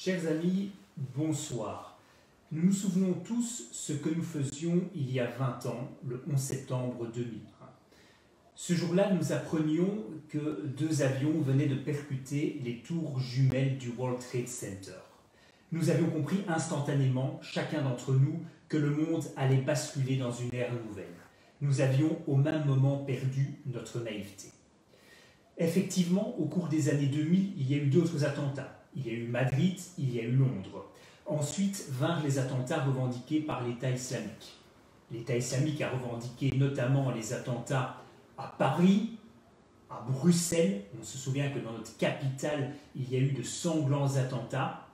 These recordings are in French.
Chers amis, bonsoir. Nous nous souvenons tous ce que nous faisions il y a 20 ans, le 11 septembre 2001. Ce jour-là, nous apprenions que 2 avions venaient de percuter les tours jumelles du World Trade Center. Nous avions compris instantanément, chacun d'entre nous, que le monde allait basculer dans une ère nouvelle. Nous avions au même moment perdu notre naïveté. Effectivement, au cours des années 2000, il y a eu d'autres attentats. Il y a eu Madrid, il y a eu Londres. Ensuite vinrent les attentats revendiqués par l'État islamique. L'État islamique a revendiqué notamment les attentats à Paris, à Bruxelles. On se souvient que dans notre capitale, il y a eu de sanglants attentats.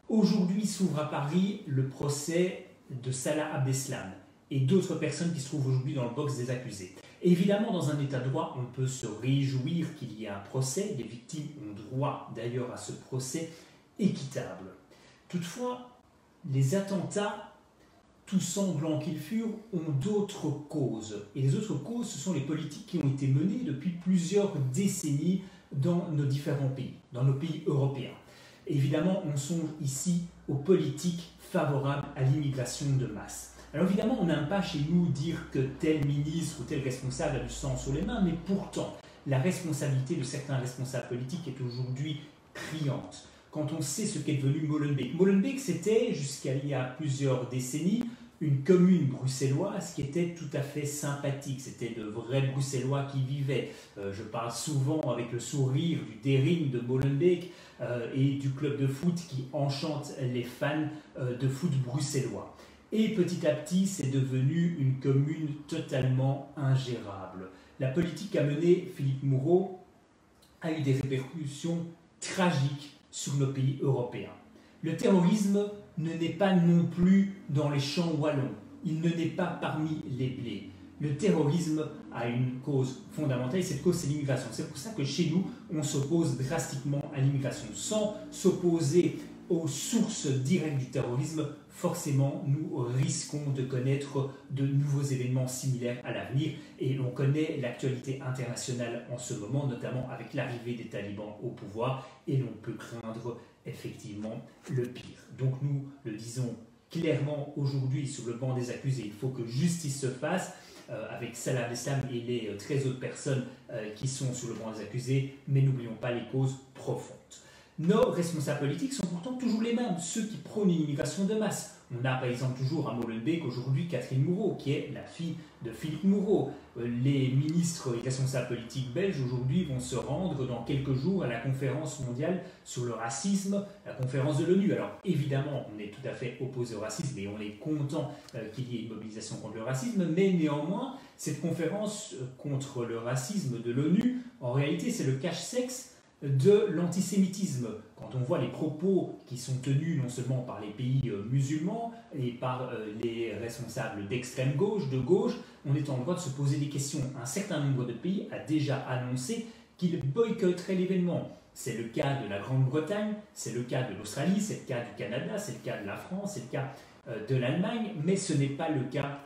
Aujourd'hui s'ouvre à Paris le procès de Salah Abdeslam et d'autres personnes qui se trouvent aujourd'hui dans le box des accusés. Évidemment, dans un état de droit, on peut se réjouir qu'il y ait un procès. Les victimes ont droit d'ailleurs à ce procès équitable. Toutefois, les attentats, tout sanglants qu'ils furent, ont d'autres causes. Et les autres causes, ce sont les politiques qui ont été menées depuis plusieurs décennies dans nos différents pays, dans nos pays européens. Évidemment, on songe ici aux politiques favorables à l'immigration de masse. Alors évidemment, on n'aime pas chez nous dire que tel ministre ou tel responsable a du sang sur les mains, mais pourtant, la responsabilité de certains responsables politiques est aujourd'hui criante. Quand on sait ce qu'est devenu Molenbeek. Molenbeek, c'était, jusqu'à il y a plusieurs décennies, une commune bruxelloise qui était tout à fait sympathique. C'était de vrais Bruxellois qui vivaient. Je parle souvent avec le sourire du Daring de Molenbeek et du club de foot qui enchante les fans de foot bruxellois. Et petit à petit, c'est devenu une commune totalement ingérable. La politique qu'a menée Philippe Mouron a eu des répercussions tragiques sur nos pays européens. Le terrorisme ne naît pas non plus dans les champs wallons, il ne naît pas parmi les blés. Le terrorisme a une cause fondamentale et cette cause c'est l'immigration. C'est pour ça que chez nous, on s'oppose drastiquement à l'immigration. Sans s'opposer aux sources directes du terrorisme, forcément, nous risquons de connaître de nouveaux événements similaires à l'avenir. Et l'on connaît l'actualité internationale en ce moment, notamment avec l'arrivée des talibans au pouvoir, et l'on peut craindre effectivement le pire. Donc nous le disons clairement aujourd'hui sur le banc des accusés, il faut que justice se fasse avec Salah Abdeslam et les 13 autres personnes qui sont sur le banc des accusés, mais n'oublions pas les causes profondes. Nos responsables politiques sont pourtant toujours les mêmes, ceux qui prônent une immigration de masse. On a par exemple toujours à Molenbeek aujourd'hui Catherine Moreau, qui est la fille de Philippe Mouron. Les ministres et responsables politiques belges aujourd'hui vont se rendre dans quelques jours à la conférence mondiale sur le racisme, la conférence de l'ONU. Alors évidemment, on est tout à fait opposé au racisme et on est content qu'il y ait une mobilisation contre le racisme, mais néanmoins, cette conférence contre le racisme de l'ONU, en réalité, c'est le cache-sexe de l'antisémitisme. Quand on voit les propos qui sont tenus non seulement par les pays musulmans et par les responsables d'extrême gauche, de gauche, on est en droit de se poser des questions. Un certain nombre de pays a déjà annoncé qu'ils boycotteraient l'événement. C'est le cas de la Grande-Bretagne, c'est le cas de l'Australie, c'est le cas du Canada, c'est le cas de la France, c'est le cas de l'Allemagne, mais ce n'est pas le cas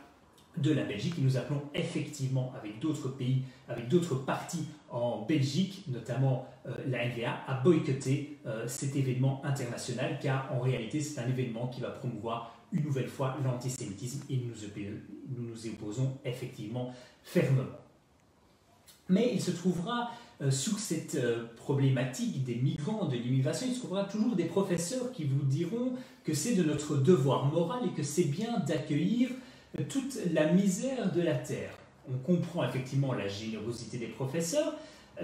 de la Belgique, et nous appelons effectivement avec d'autres pays, avec d'autres partis en Belgique, notamment la NVA, à boycotter cet événement international, car en réalité c'est un événement qui va promouvoir une nouvelle fois l'antisémitisme et nous nous y opposons effectivement fermement. Mais il se trouvera sur cette problématique des migrants, de l'immigration, il se trouvera toujours des professeurs qui vous diront que c'est de notre devoir moral et que c'est bien d'accueillir toute la misère de la terre. On comprend effectivement la générosité des professeurs,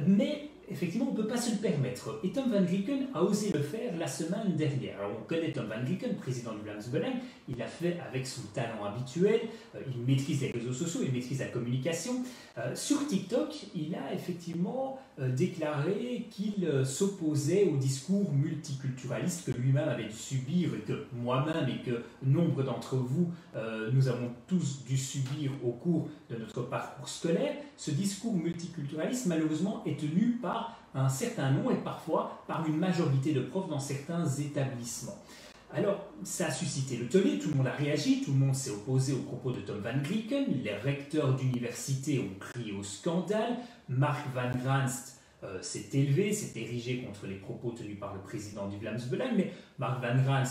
mais effectivement on ne peut pas se le permettre. Et Tom van Grieken a osé le faire la semaine dernière. Alors on connaît Tom van Grieken, président du Vlaams Belang, il l'a fait avec son talent habituel, il maîtrise les réseaux sociaux, il maîtrise la communication. Sur TikTok, il a effectivement déclaré qu'il s'opposait au discours multiculturaliste que lui-même avait dû subir et que moi-même et que nombre d'entre vous, nous avons tous dû subir au cours de notre parcours scolaire. Ce discours multiculturaliste, malheureusement, est tenu par un certain nombre et parfois par une majorité de profs dans certains établissements. Alors, ça a suscité le tollé, tout le monde a réagi, tout le monde s'est opposé aux propos de Tom van Grieken, les recteurs d'université ont crié au scandale, Mark van Granst s'est élevé, s'est érigé contre les propos tenus par le président du Vlaams Belang, mais Mark Van Rans,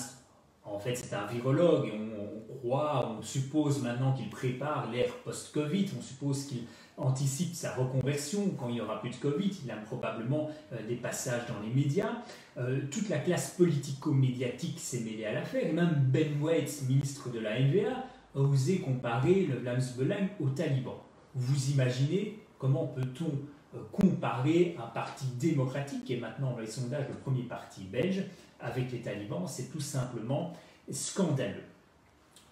en fait, c'est un virologue et on suppose maintenant qu'il prépare l'ère post-Covid, on suppose qu'il anticipe sa reconversion quand il n'y aura plus de Covid, il a probablement des passages dans les médias. Toute la classe politico-médiatique s'est mêlée à l'affaire, et même Ben Waits, ministre de la NVA, a osé comparer le Vlaams Belang aux talibans. Vous imaginez comment peut-on comparer un parti démocratique, qui est maintenant dans les sondages le premier parti belge, avec les talibans? C'est tout simplement scandaleux.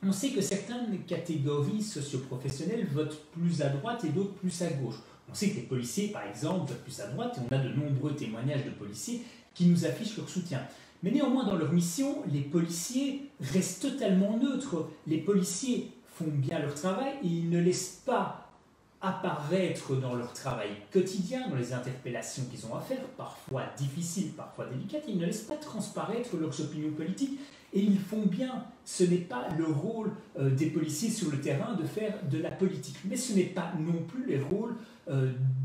On sait que certaines catégories socioprofessionnelles votent plus à droite et d'autres plus à gauche. On sait que les policiers, par exemple, votent plus à droite, et on a de nombreux témoignages de policiers qui nous affichent leur soutien. Mais néanmoins, dans leur mission, les policiers restent totalement neutres. Les policiers font bien leur travail et ils ne laissent pas apparaître dans leur travail quotidien, dans les interpellations qu'ils ont à faire, parfois difficiles, parfois délicates, ils ne laissent pas transparaître leurs opinions politiques et ils font bien. Ce n'est pas le rôle des policiers sur le terrain de faire de la politique, mais ce n'est pas non plus le rôle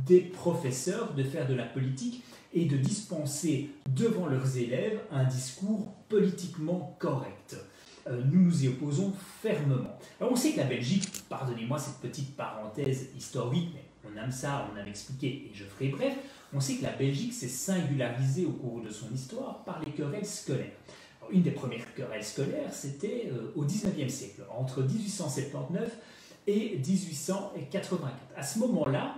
des professeurs de faire de la politique et de dispenser devant leurs élèves un discours politiquement correct. Nous nous y opposons fermement. Alors on sait que la Belgique, pardonnez-moi cette petite parenthèse historique, mais on aime ça, on aime expliquer, et je ferai bref, on sait que la Belgique s'est singularisée au cours de son histoire par les querelles scolaires. Alors, une des premières querelles scolaires, c'était au XIXe siècle, entre 1879 et 1884. À ce moment-là,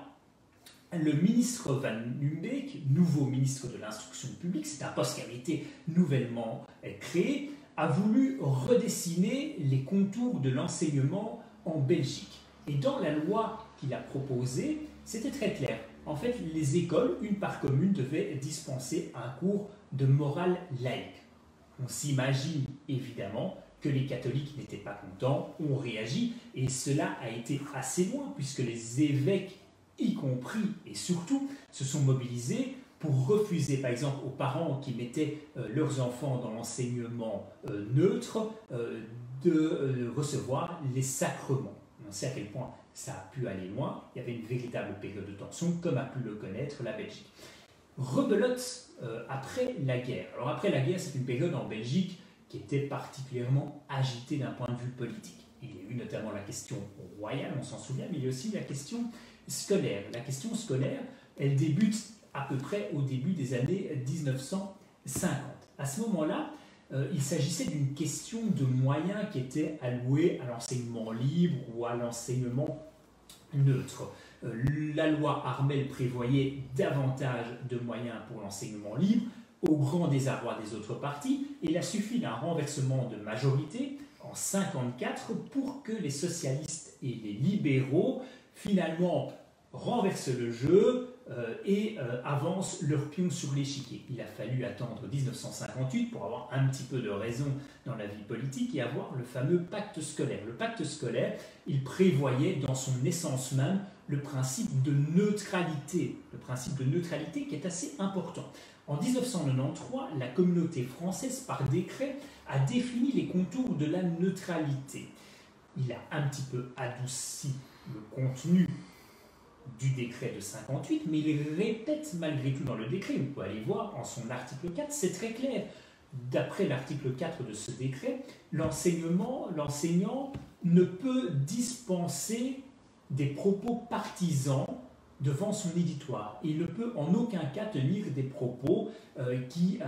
le ministre Van Humbeek, nouveau ministre de l'Instruction publique, c'est un poste qui avait été nouvellement créé, a voulu redessiner les contours de l'enseignement en Belgique. Et dans la loi qu'il a proposée, c'était très clair. En fait, les écoles, une par commune, devaient dispenser un cours de morale laïque. On s'imagine évidemment que les catholiques n'étaient pas contents, ont réagi, et cela a été assez loin, puisque les évêques, y compris et surtout, se sont mobilisés pour refuser, par exemple, aux parents qui mettaient leurs enfants dans l'enseignement neutre, de recevoir les sacrements. On sait à quel point ça a pu aller loin. Il y avait une véritable période de tension, comme a pu le connaître la Belgique. Rebelote après la guerre. Alors après la guerre, c'est une période en Belgique qui était particulièrement agitée d'un point de vue politique. Il y a eu notamment la question royale, on s'en souvient, mais il y a aussi la question scolaire. La question scolaire, elle débute à peu près au début des années 1950. À ce moment-là, il s'agissait d'une question de moyens qui étaient alloués à l'enseignement libre ou à l'enseignement neutre. La loi Armel prévoyait davantage de moyens pour l'enseignement libre, au grand désarroi des autres partis. Il a suffi d'un renversement de majorité en 1954 pour que les socialistes et les libéraux finalement renversent le jeu et avancent leur pion sur l'échiquier. Il a fallu attendre 1958 pour avoir un petit peu de raison dans la vie politique et avoir le fameux pacte scolaire. Le pacte scolaire, il prévoyait dans son essence même le principe de neutralité qui est assez important. En 1993, la communauté française, par décret, a défini les contours de la neutralité. Il a un petit peu adouci le contenu du décret de 58, mais il répète malgré tout dans le décret, vous pouvez aller voir en son article 4, c'est très clair. D'après l'article 4 de ce décret, l'enseignant ne peut dispenser des propos partisans devant son éditoire. Il ne peut en aucun cas tenir des propos qui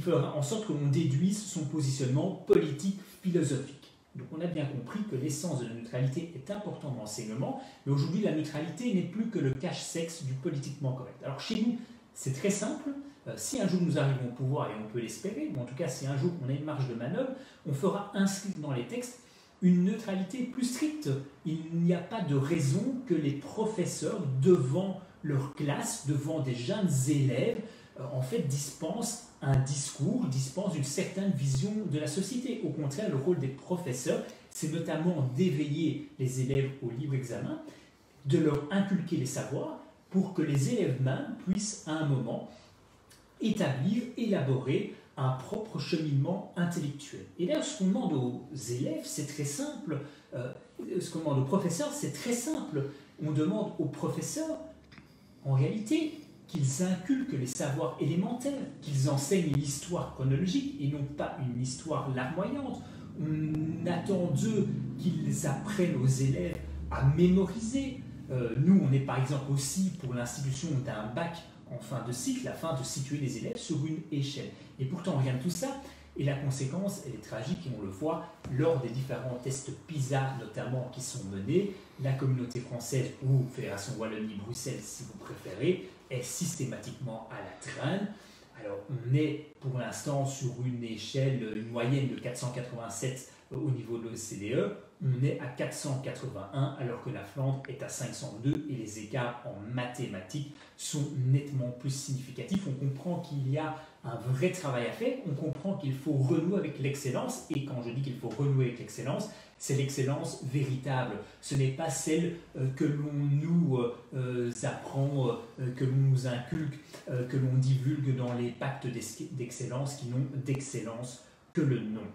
feront en sorte que l'on déduise son positionnement politique, philosophique. Donc on a bien compris que l'essence de la neutralité est importante dans l'enseignement, mais aujourd'hui la neutralité n'est plus que le cache-sexe du politiquement correct. Alors chez nous, c'est très simple. Si un jour nous arrivons au pouvoir, et on peut l'espérer, ou en tout cas si un jour on a une marge de manœuvre, on fera inscrire dans les textes une neutralité plus stricte. Il n'y a pas de raison que les professeurs, devant leur classe, devant des jeunes élèves, en fait dispensent un discours, dispensent une certaine vision de la société. Au contraire, le rôle des professeurs, c'est notamment d'éveiller les élèves au libre examen, de leur inculquer les savoirs pour que les élèves mêmes puissent à un moment établir, élaborer un propre cheminement intellectuel. Et d'ailleurs, ce qu'on demande aux élèves, c'est très simple. Ce qu'on demande aux professeurs, c'est très simple. On demande aux professeurs, en réalité, qu'ils inculquent les savoirs élémentaires, qu'ils enseignent l'histoire chronologique et non pas une histoire larmoyante. On attend d'eux qu'ils apprennent aux élèves à mémoriser. Nous, on est par exemple aussi pour l'institution d'un bac en fin de cycle afin de situer les élèves sur une échelle. Et pourtant, rien de tout ça. Et la conséquence, elle est tragique et on le voit lors des différents tests PISA notamment qui sont menés. La communauté française ou Fédération Wallonie-Bruxelles si vous préférez est systématiquement à la traîne. Alors on est pour l'instant sur une échelle, une moyenne de 487 au niveau de l'OCDE. On est à 481 alors que la Flandre est à 502 et les écarts en mathématiques sont nettement plus significatifs. On comprend qu'il y a un vrai travail à faire, on comprend qu'il faut renouer avec l'excellence et quand je dis qu'il faut renouer avec l'excellence, c'est l'excellence véritable. Ce n'est pas celle que l'on nous apprend, que l'on nous inculque, que l'on divulgue dans les pactes d'excellence qui n'ont d'excellence que le nom.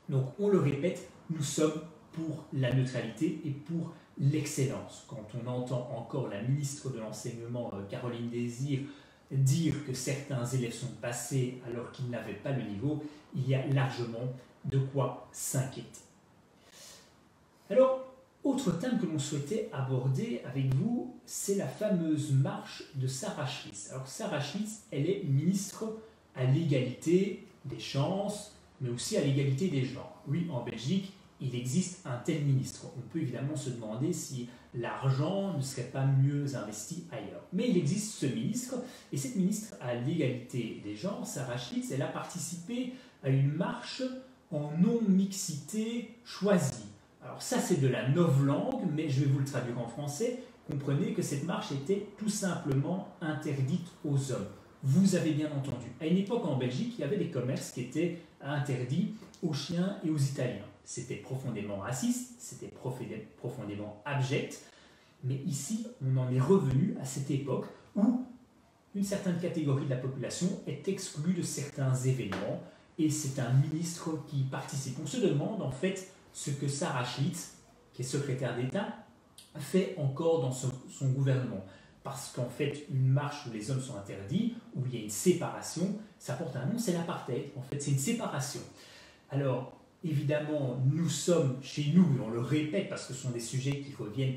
Donc on le répète, nous sommes pour la neutralité et pour l'excellence. Quand on entend encore la ministre de l'Enseignement, Caroline Désir, dire que certains élèves sont passés alors qu'ils n'avaient pas le niveau, il y a largement de quoi s'inquiéter. Alors, autre thème que l'on souhaitait aborder avec vous, c'est la fameuse marche de Sarah Schlitz. Alors Sarah Schlitz, elle est ministre à l'égalité des chances, mais aussi à l'égalité des genres. Oui, en Belgique, il existe un tel ministre. On peut évidemment se demander si l'argent ne serait pas mieux investi ailleurs. Mais il existe ce ministre, et cette ministre à l'égalité des genres, Sarah Schlitz, elle a participé à une marche en non-mixité choisie. Alors ça, c'est de la novlangue, mais je vais vous le traduire en français. Comprenez que cette marche était tout simplement interdite aux hommes. Vous avez bien entendu. À une époque en Belgique, il y avait des commerces qui étaient interdits aux chiens et aux Italiens. C'était profondément raciste, c'était profondément abject, mais ici, on en est revenu à cette époque où une certaine catégorie de la population est exclue de certains événements, et c'est un ministre qui participe. On se demande en fait ce que Sarah Schlitz, qui est secrétaire d'État, fait encore dans son gouvernement. Parce qu'en fait, une marche où les hommes sont interdits, où il y a une séparation, ça porte un nom, c'est l'apartheid. En fait, c'est une séparation. Alors, évidemment, nous sommes chez nous, et on le répète parce que ce sont des sujets qui reviennent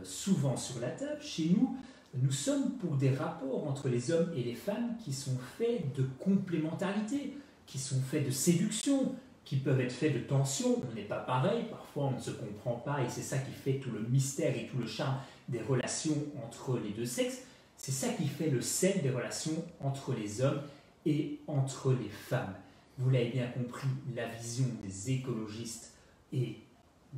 souvent sur la table, chez nous, nous sommes pour des rapports entre les hommes et les femmes qui sont faits de complémentarité, qui sont faits de séduction, qui peuvent être faits de tension. On n'est pas pareil, parfois on ne se comprend pas et c'est ça qui fait tout le mystère et tout le charme des relations entre les deux sexes. C'est ça qui fait le sel des relations entre les hommes et entre les femmes. Vous l'avez bien compris, la vision des écologistes et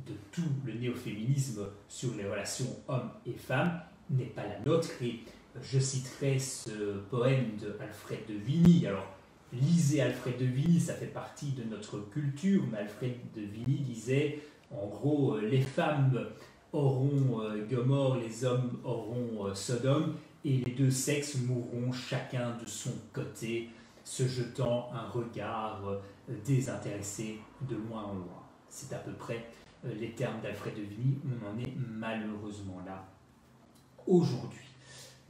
de tout le néo-féminisme sur les relations hommes et femmes n'est pas la nôtre. Et je citerai ce poème de Alfred de Vigny. Alors, lisez Alfred de Vigny, ça fait partie de notre culture, mais Alfred de Vigny disait, en gros, les femmes auront Gomorrhe, les hommes auront Sodome, et les deux sexes mourront chacun de son côté, se jetant un regard désintéressé de loin en loin. C'est à peu près les termes d'Alfred de Vigny, on en est malheureusement là aujourd'hui.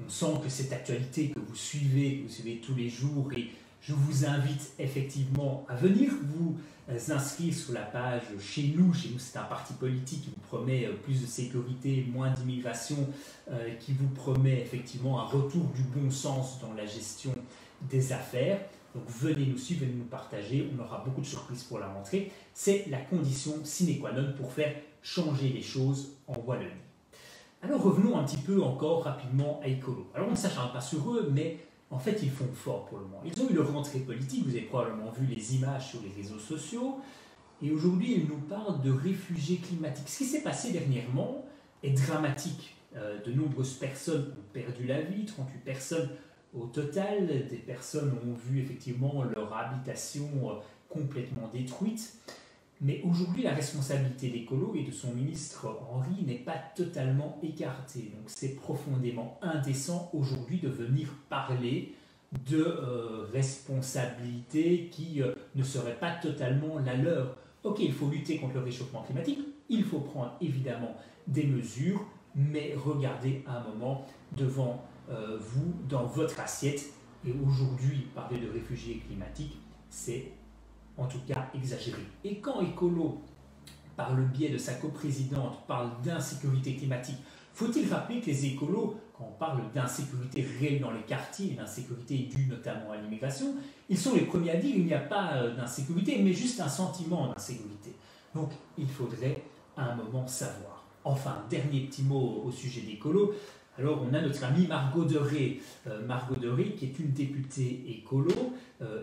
On sent que cette actualité que vous suivez tous les jours, et je vous invite effectivement à venir vous inscrire sur la page Chez nous, c'est un parti politique qui vous promet plus de sécurité, moins d'immigration, qui vous promet effectivement un retour du bon sens dans la gestion des affaires. Donc venez nous suivre, venez nous partager, on aura beaucoup de surprises pour la rentrée. C'est la condition sine qua non pour faire changer les choses en Wallonie. Alors revenons un petit peu encore rapidement à Écolo. Alors on ne s'acharne pas sur eux, mais en fait ils font fort pour le moment. Ils ont eu leur rentrée politique, vous avez probablement vu les images sur les réseaux sociaux, et aujourd'hui ils nous parlent de réfugiés climatiques. Ce qui s'est passé dernièrement est dramatique. De nombreuses personnes ont perdu la vie, 38 personnes au total, des personnes ont vu effectivement leur habitation complètement détruite. Mais aujourd'hui, la responsabilité d'Écolo et de son ministre Henri n'est pas totalement écartée. Donc c'est profondément indécent aujourd'hui de venir parler de responsabilités qui ne seraient pas totalement la leur. Ok, il faut lutter contre le réchauffement climatique, il faut prendre évidemment des mesures, mais regardez un moment devant vous, dans votre assiette. Et aujourd'hui, parler de réfugiés climatiques, c'est en tout cas exagéré. Et quand Écolo, par le biais de sa coprésidente, parle d'insécurité climatique, faut-il rappeler que les écolos, quand on parle d'insécurité réelle dans les quartiers, d'insécurité due notamment à l'immigration, ils sont les premiers à dire qu'il n'y a pas d'insécurité, mais juste un sentiment d'insécurité. Donc il faudrait à un moment savoir. Enfin, dernier petit mot au sujet d'écolo. Alors on a notre amie Margot Deré, qui est une députée écolo.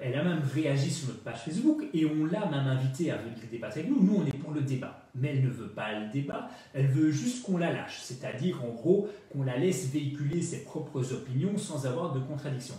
Elle a même réagi sur notre page Facebook et on l'a même invitée à venir débattre avec nous. Nous, on est pour le débat, mais elle ne veut pas le débat, elle veut juste qu'on la lâche, c'est-à-dire en gros qu'on la laisse véhiculer ses propres opinions sans avoir de contradiction.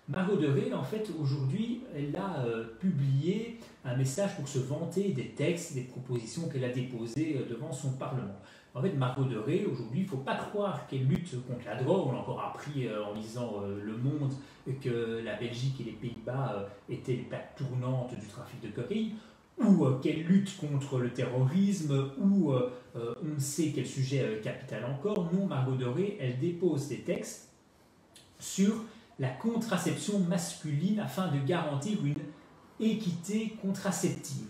Margot Deré, en fait, aujourd'hui, elle a publié un message pour se vanter des textes, des propositions qu'elle a déposées devant son Parlement. En fait, Margot Deré, aujourd'hui, il ne faut pas croire qu'elle lutte contre la drogue. On l'a encore appris en lisant Le Monde que la Belgique et les Pays-Bas étaient les plaques tournantes du trafic de cocaïne, ou qu'elle lutte contre le terrorisme, ou on ne sait quel sujet capital encore. Non, Margot Deré, elle dépose des textes sur la contraception masculine afin de garantir une équité contraceptive.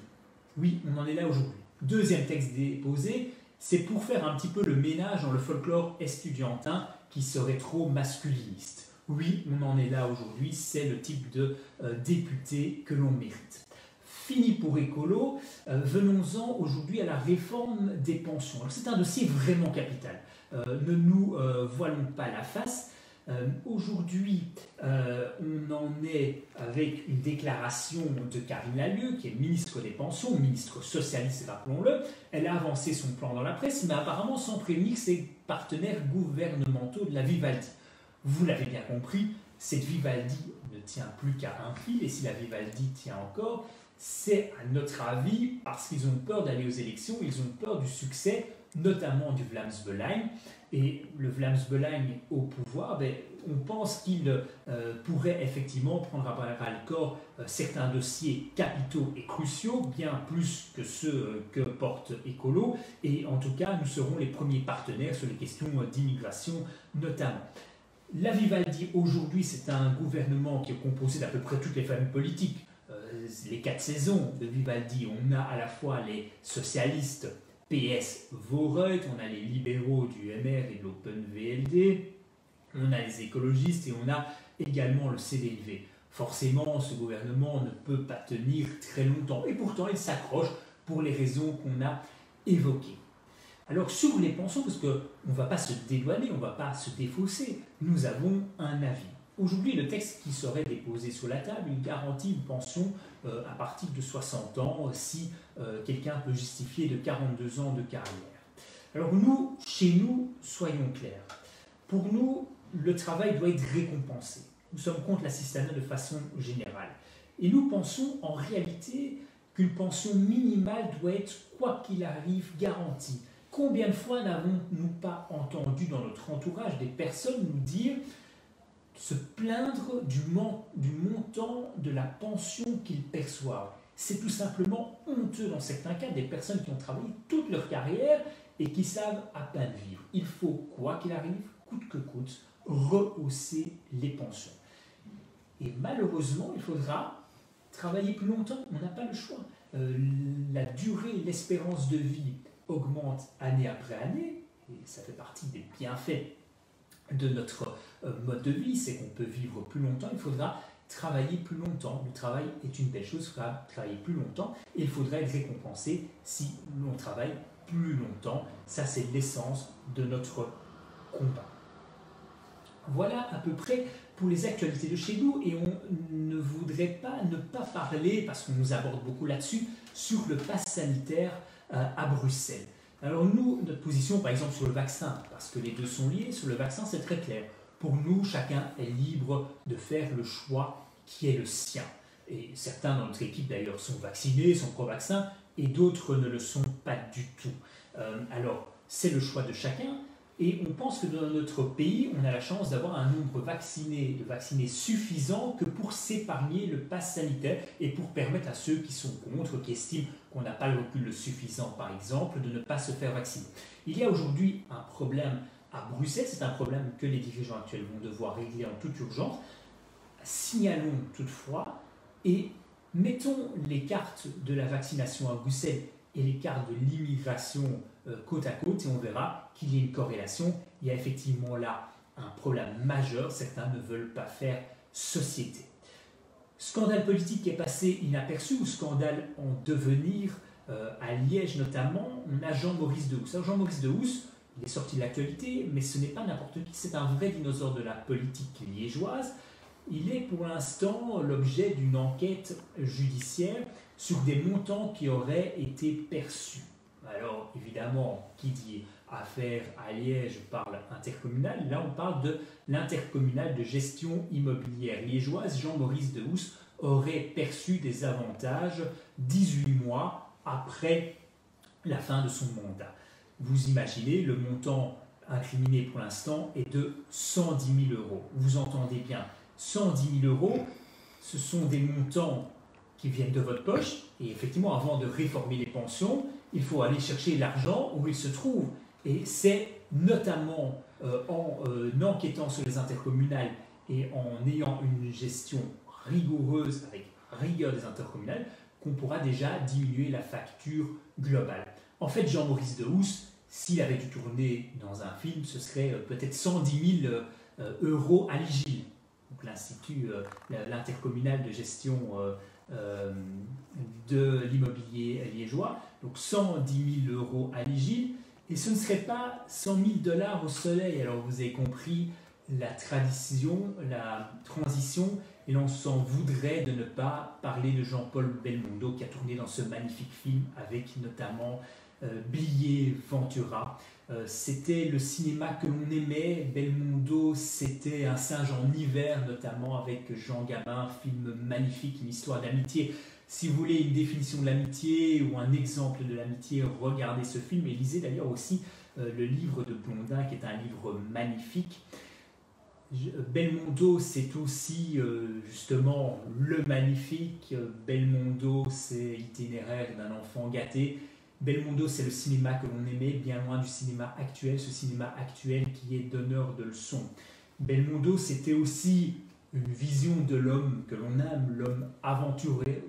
Oui, on en est là aujourd'hui. Deuxième texte déposé, c'est pour faire un petit peu le ménage dans le folklore estudiantin qui serait trop masculiniste. Oui, on en est là aujourd'hui, c'est le type de député que l'on mérite. Fini pour Écolo, venons-en aujourd'hui à la réforme des pensions. C'est un dossier vraiment capital. Ne nous voilons pas la face. Aujourd'hui, on en est avec une déclaration de Karine Lallieu, qui est ministre des Pensions, ministre socialiste, rappelons-le. Elle a avancé son plan dans la presse, mais apparemment sans prévenir ses partenaires gouvernementaux de la Vivaldi. Vous l'avez bien compris, cette Vivaldi ne tient plus qu'à un fil, et si la Vivaldi tient encore, c'est à notre avis parce qu'ils ont peur d'aller aux élections, ils ont peur du succès, notamment du Vlaams-Belang. Et le Vlaams-Belang au pouvoir, on pense qu'il pourrait effectivement prendre à bras-le-corps certains dossiers capitaux et cruciaux, bien plus que ceux que porte Écolo. Et en tout cas, nous serons les premiers partenaires sur les questions d'immigration notamment. La Vivaldi, aujourd'hui, c'est un gouvernement qui est composé d'à peu près toutes les familles politiques. Les 4 saisons de Vivaldi, on a à la fois les socialistes, PS Voreut, on a les libéraux du MR et de l'Open VLD, on a les écologistes et on a également le CDV. Forcément, ce gouvernement ne peut pas tenir très longtemps et pourtant il s'accroche pour les raisons qu'on a évoquées. Alors sur les pensions, parce qu'on ne va pas se dédouaner, on ne va pas se défausser, nous avons un avis. Aujourd'hui, le texte qui serait déposé sur la table, il garantit une pension à partir de 60 ans si quelqu'un peut justifier de 42 ans de carrière. Alors nous, chez nous, soyons clairs. Pour nous, le travail doit être récompensé. Nous sommes contre l'assistanat de façon générale. Et nous pensons en réalité qu'une pension minimale doit être, quoi qu'il arrive, garantie. Combien de fois n'avons-nous pas entendu dans notre entourage des personnes nous dire se plaindre du montant de la pension qu'ils perçoivent? C'est tout simplement honteux dans certains cas, des personnes qui ont travaillé toute leur carrière et qui savent à peine vivre. Il faut, quoi qu'il arrive, coûte que coûte, rehausser les pensions. Et malheureusement, il faudra travailler plus longtemps, on n'a pas le choix. La durée, l'espérance de vie augmente année après année, et ça fait partie des bienfaits de notre mode de vie, c'est qu'on peut vivre plus longtemps, il faudra travailler plus longtemps. Le travail est une belle chose, il faudra travailler plus longtemps, et il faudra être récompensé si l'on travaille plus longtemps. Ça, c'est l'essence de notre combat. Voilà à peu près pour les actualités de chez nous, et on ne voudrait pas ne pas parler, parce qu'on nous aborde beaucoup là-dessus, sur le pass sanitaire à Bruxelles. Alors nous, notre position par exemple sur le vaccin, parce que les deux sont liés, sur le vaccin c'est très clair. Pour nous, chacun est libre de faire le choix qui est le sien. Et certains dans notre équipe d'ailleurs sont vaccinés, sont pro-vaccin, et d'autres ne le sont pas du tout. Alors c'est le choix de chacun. Et on pense que dans notre pays, on a la chance d'avoir un nombre de vaccinés suffisant que pour s'épargner le pass sanitaire et pour permettre à ceux qui sont contre, qui estiment qu'on n'a pas le recul suffisant, par exemple, de ne pas se faire vacciner. Il y a aujourd'hui un problème à Bruxelles. C'est un problème que les dirigeants actuels vont devoir régler en toute urgence. Signalons toutefois et mettons les cartes de la vaccination à Bruxelles et les cartes de l'immigration côte à côte et on verra qu'il y a une corrélation. Il y a effectivement là un problème majeur. Certains ne veulent pas faire société. Scandale politique qui est passé inaperçu ou scandale en devenir à Liège notamment, on a Jean-Maurice Dehousse. Alors Jean-Maurice Dehousse, il est sorti de l'actualité, mais ce n'est pas n'importe qui, c'est un vrai dinosaure de la politique liégeoise. Il est pour l'instant l'objet d'une enquête judiciaire sur des montants qui auraient été perçus. Alors évidemment, qui dit affaire à Liège parle intercommunal. Là, on parle de l'intercommunal de gestion immobilière liégeoise. Jean-Maurice Dehousse aurait perçu des avantages 18 mois après la fin de son mandat. Vous imaginez, le montant incriminé pour l'instant est de 110 000 euros. Vous entendez bien, 110 000 euros, ce sont des montants qui viennent de votre poche. Et effectivement, avant de réformer les pensions, il faut aller chercher l'argent où il se trouve. Et c'est notamment en enquêtant sur les intercommunales et en ayant une gestion rigoureuse avec rigueur des intercommunales qu'on pourra déjà diminuer la facture globale. En fait, Jean-Maurice Dehousse, s'il avait dû tourner dans un film, ce serait peut-être 110 000 euros à l'IGIL, donc l'Institut, l'intercommunal de gestion de l'immobilier liégeois, donc 110 000 euros à l'IGIL. Et ce ne serait pas 100 000 $ au soleil. Alors vous avez compris la tradition, la transition, et l'on s'en voudrait de ne pas parler de Jean-Paul Belmondo qui a tourné dans ce magnifique film avec notamment Blier, Ventura. C'était le cinéma que l'on aimait. Belmondo, c'était Un singe en hiver, notamment avec Jean Gabin, film magnifique, une histoire d'amitié. Si vous voulez une définition de l'amitié ou un exemple de l'amitié, regardez ce film et lisez d'ailleurs aussi le livre de Blondin qui est un livre magnifique. Belmondo, c'est aussi justement le magnifique. Belmondo, c'est l'itinéraire d'un enfant gâté. Belmondo, c'est le cinéma que l'on aimait, bien loin du cinéma actuel, ce cinéma actuel qui est donneur de leçons. Belmondo, c'était aussi une vision de l'homme que l'on aime, l'homme aventureux,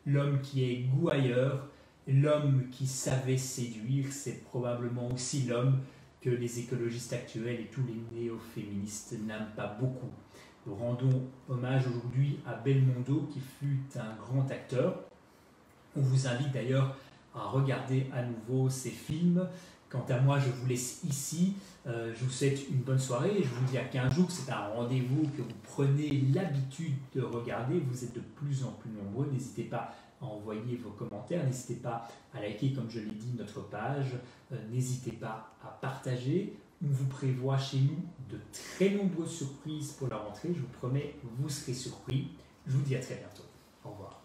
l'homme qui est gouailleur, l'homme qui savait séduire. C'est probablement aussi l'homme que les écologistes actuels et tous les néo-féministes n'aiment pas beaucoup. Nous rendons hommage aujourd'hui à Belmondo qui fut un grand acteur. On vous invite d'ailleurs à regarder à nouveau ces films. Quant à moi, je vous laisse ici. Je vous souhaite une bonne soirée. Je vous dis à 15 jours que c'est un rendez-vous que vous prenez l'habitude de regarder. Vous êtes de plus en plus nombreux. N'hésitez pas à envoyer vos commentaires. N'hésitez pas à liker, comme je l'ai dit, notre page. N'hésitez pas à partager. On vous prévoit chez nous de très nombreuses surprises pour la rentrée. Je vous promets, vous serez surpris. Je vous dis à très bientôt. Au revoir.